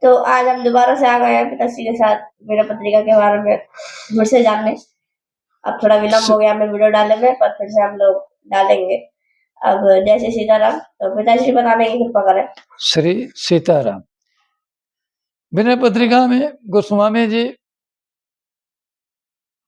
तो आज हम दोबारा से आ गए हैं पिताश्री के साथ मेरा पत्रिका के बारे में फिर से जानने। अब थोड़ा विलम्ब हो गया हमें वीडियो डालने में, पर फिर से हम लोग डालेंगे। अब जय श्री सीताराम। तो पिताश्री बताने की कृपा करें। श्री सीताराम। विनय पत्रिका में गोस्वामी जी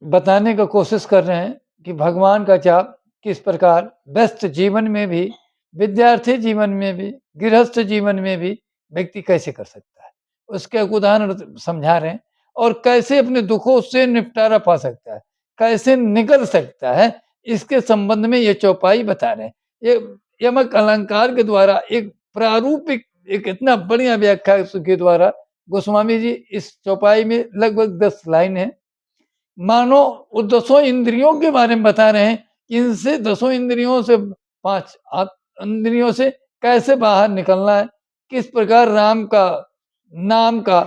बताने का कोशिश कर रहे हैं कि भगवान का जाप किस प्रकार व्यस्त जीवन में भी, विद्यार्थी जीवन में भी, गृहस्थ जीवन में भी व्यक्ति कैसे कर सकता है, उसके एक उदाहरण समझा रहे हैं। और कैसे अपने दुखों से निपटारा पा सकता है, कैसे निकल सकता है, इसके संबंध में ये चौपाई बता रहे हैं। ये यमक अलंकार के द्वारा एक प्रारूपिक, एक इतना बढ़िया व्याख्या के द्वारा गोस्वामी जी इस चौपाई में लगभग 10 लाइन है। मानो वो 10 इंद्रियों के बारे में बता रहे हैं, इनसे 10 इंद्रियों से 5 इंद्रियों से कैसे बाहर निकलना है, किस प्रकार राम का नाम का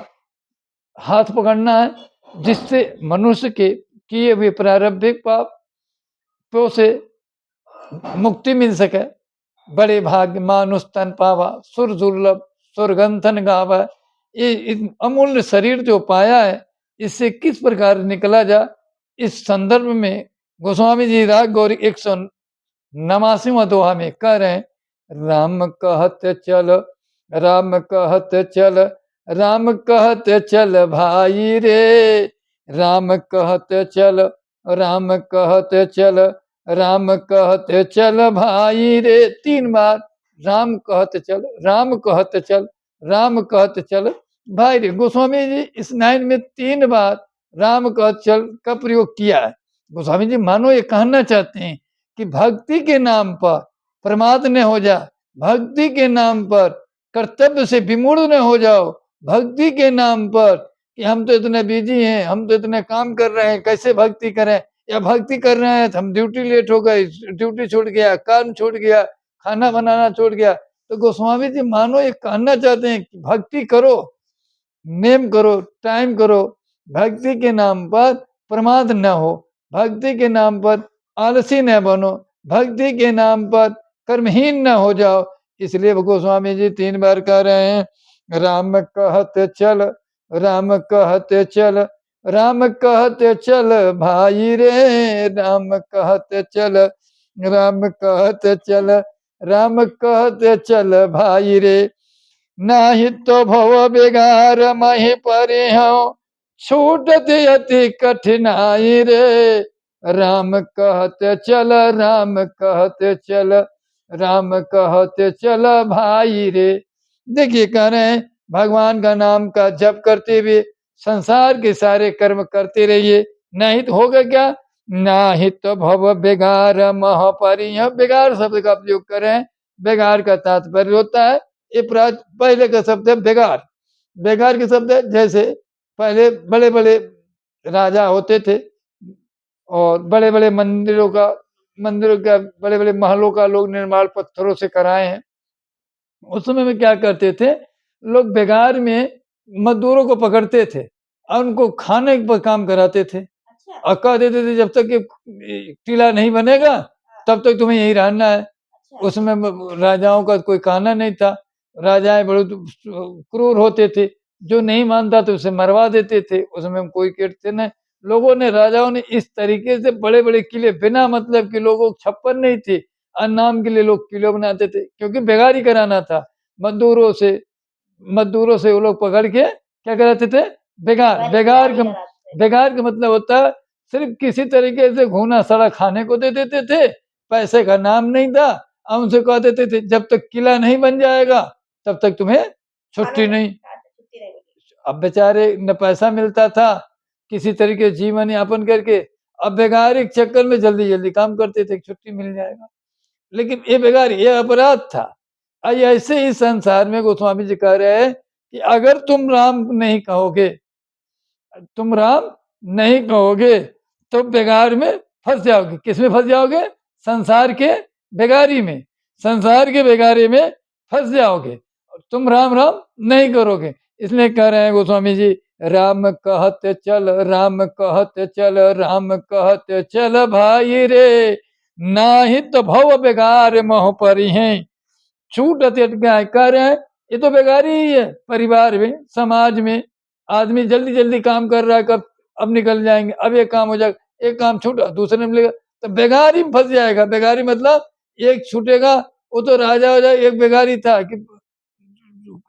हाथ पकड़ना है, जिससे मनुष्य के किए हुए प्रारंभिक पापों से मुक्ति मिल सके। बड़े भाग्य मानुष तन पावा, सुर दुर्लभ सुरगंथन गावा। ये अमूल्य शरीर जो पाया है, इससे किस प्रकार निकला जा, इस संदर्भ में गोस्वामी जी राग गौरी 189वां दोहा में कह रहे हैं, राम कहत चल, राम कहत चल, राम कहत चल भाई रे, राम कहत चल, राम कहत चल, राम कहत चल भाई रे। 3 बार राम कहत चल, राम कहत चल, राम कहत चल भाई रे। गोस्वामी जी इस लाइन में 3 बार राम कहत चल का प्रयोग किया है। गोस्वामी जी मानो ये कहना चाहते हैं कि भक्ति के नाम पर प्रमाद न हो जा, भक्ति के नाम पर कर्तव्य से विमूढ़ न हो जाओ, भक्ति के नाम पर कि हम तो इतने बिजी हैं, हम तो इतने काम कर रहे हैं, कैसे भक्ति करें, या भक्ति कर रहे हैं तो हम ड्यूटी लेट हो गई, ड्यूटी छूट गया, काम छूट गया, खाना बनाना छूट गया। तो गोस्वामी जी मानो ये कहना चाहते हैं कि भक्ति करो, नेम करो, टाइम करो, भक्ति के नाम पर प्रमाद न हो, भक्ति के नाम पर आलसी न बनो, भक्ति के नाम पर कर्महीन न हो जाओ। इसलिए गोस्वामी जी 3 बार कह रहे हैं, राम कहत चल, राम कहत चल, राम कहत चल भाई रे, राम कहत चल, राम कहत चल, राम कहत चल भाई रे। नाही तो भव बेगार मही परे हो, छूटत अति कठिनाई रे, राम कहत चल, राम कहत चल, राम कहत चल भाई रे। देखिए कह रहे हैं भगवान का नाम का जप करते हुए संसार के सारे कर्म करते रहिए, नहीं तो होगा क्या, नाही तो भव बेगार मह परी। बेगार शब्द का प्रयोग करें, बेगार का तात्पर्य होता है, ये पहले का शब्द है बेगार। बेगार के शब्द है, जैसे पहले बड़े बड़े राजा होते थे और बड़े बड़े मंदिरों का बड़े बड़े महलों का लोग निर्माण पत्थरों से कराए हैं। उस समय में क्या करते थे लोग, बेगार में मजदूरों को पकड़ते थे और उनको खाने पर काम कराते थे। और कह देते थे जब तक कि टीला नहीं बनेगा तब तक तुम्हें यही रहना है। उसमें राजाओं का कोई कहना नहीं था, राजाएं बड़े क्रूर होते थे, जो नहीं मानता तो उसे मरवा देते थे, उसमें कोई कहते नहीं। लोगों ने, राजाओं ने इस तरीके से बड़े बड़े किले, बिना मतलब के लोगों छप्पर नहीं थे, नाम के लिए लोग किले बनाते थे, क्योंकि बेगारी कराना था। मजदूरों से वो लोग पकड़ के क्या कराते थे, बेगार। बेगार का मतलब होता है सिर्फ किसी तरीके से घूना सड़ा खाने को दे देते थे, पैसे का नाम नहीं था। उनसे कह देते थे जब तक किला नहीं बन जाएगा तब तक तुम्हें छुट्टी नहीं। अब बेचारे न पैसा मिलता था, किसी तरीके जीवन यापन करके, अब बेगारी के चक्कर में जल्दी जल्दी काम करते थे, छुट्टी मिल जाएगा। लेकिन ये बेगारी, ये अपराध था। ऐसे ही संसार में गोस्वामी जी कह रहे हैं कि अगर तुम राम नहीं कहोगे, तुम राम नहीं कहोगे तो बेगार में फंस जाओगे। किसमें फंस जाओगे, संसार के बेगारी में, संसार के बेगारी में फंस जाओगे, तुम राम राम नहीं करोगे। इसलिए कह रहे हैं गोस्वामी जी, राम कहत चल, राम कहत चल, राम कहत चल भाई रे, नाही तो भव बेगार मोह परी है, छूट अत्यंत कह रहे हैं ये तो बेगारी ही है। परिवार में, समाज में आदमी जल्दी जल्दी काम कर रहा है, कब अब निकल जाएंगे, अब एक काम हो जाएगा, एक काम छूटा दूसरे में मिलेगा, तो बेगारी में फंस जाएगा। बेगारी मतलब एक छूटेगा, वो तो राजा हो जाए। एक बेगारी था कि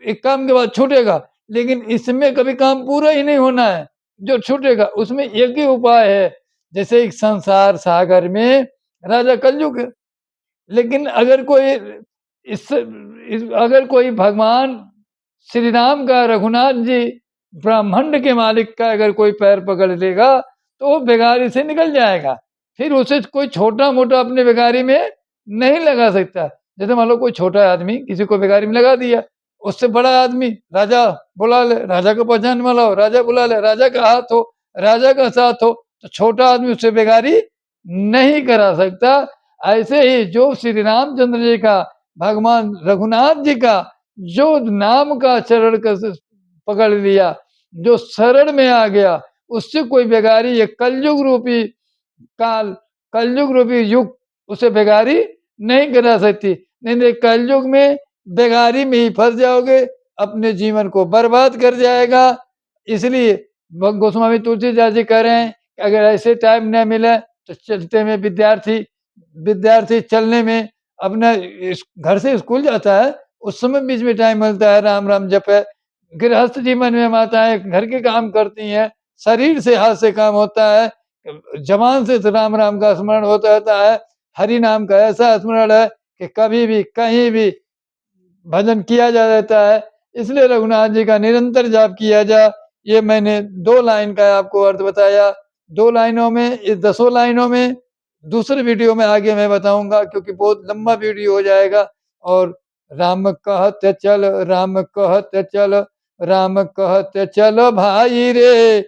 एक काम के बाद छूटेगा, लेकिन इसमें कभी काम पूरा ही नहीं होना है। जो छूटेगा उसमें एक ही उपाय है, जैसे एक संसार सागर में राजा कलयुग है। लेकिन अगर कोई अगर कोई भगवान श्री राम का, रघुनाथ जी ब्रह्मांड के मालिक का अगर कोई पैर पकड़ लेगा तो वो बेगारी से निकल जाएगा। फिर उसे कोई छोटा मोटा अपने बेगारी में नहीं लगा सकता। जैसे मान लो कोई छोटा आदमी किसी को बेगारी में लगा दिया, उससे बड़ा आदमी राजा बुला ले, राजा को पहचान वाला हो, राजा बुला ले, राजा का हाथ हो, राजा का साथ हो, तो छोटा आदमी उससे बेगारी नहीं करा सकता। ऐसे ही जो श्री रामचंद्र जी का, भगवान रघुनाथ जी का जो नाम का चरण पकड़ लिया, जो शरण में आ गया, उससे कोई बेगारी, ये कलयुग रूपी काल, कलयुग रूपी युग उसे बेगारी नहीं करा सकती। नहीं तो कलयुग में बेगारी में ही फंस जाओगे, अपने जीवन को बर्बाद कर जाएगा। इसलिए गोस्वामी तुलसीदास जी कह रहे हैं कि अगर ऐसे टाइम न मिले तो चलते में विद्यार्थी चलने में अपना घर से स्कूल जाता है, उस समय बीच में टाइम मिलता है, राम राम जप है। गृहस्थ जीवन में माताएं घर के काम करती हैं, शरीर से हाथ से काम होता है, जबान से राम राम का स्मरण होता रहता है। हरि नाम का ऐसा स्मरण है कि कभी भी कहीं भी भजन किया जा जाता है। इसलिए रघुनाथ जी का निरंतर जाप किया जा। ये मैंने 2 लाइन का आपको अर्थ बताया। 2 लाइनों में, इस 10 लाइनों में दूसरे वीडियो में आगे मैं बताऊंगा, क्योंकि बहुत लंबा वीडियो हो जाएगा। और राम कहत चल, राम कहत चल, राम कहत चल भाई रे,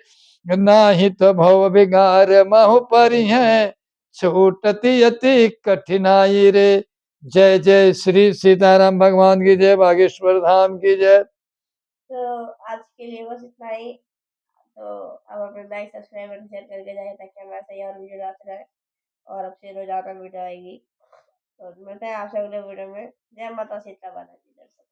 नाही तो भव बिगार महु परि है, छूटती अति कठिनाई रे। जय जय श्री सीताराम भगवान की जय, बागेश्वर धाम की जय। तो आज के लिए बस इतना ही। तो अब अपने लाइक सब्सक्राइब और शेयर करके जाए, ताकि हमें ऐसे ही और वीडियो आते रहे, और अब से रोजाना वीडियो आएगी। तो मिलते हैं आपसे अगले वीडियो में। जय माता सीता बालाजी दर्शन।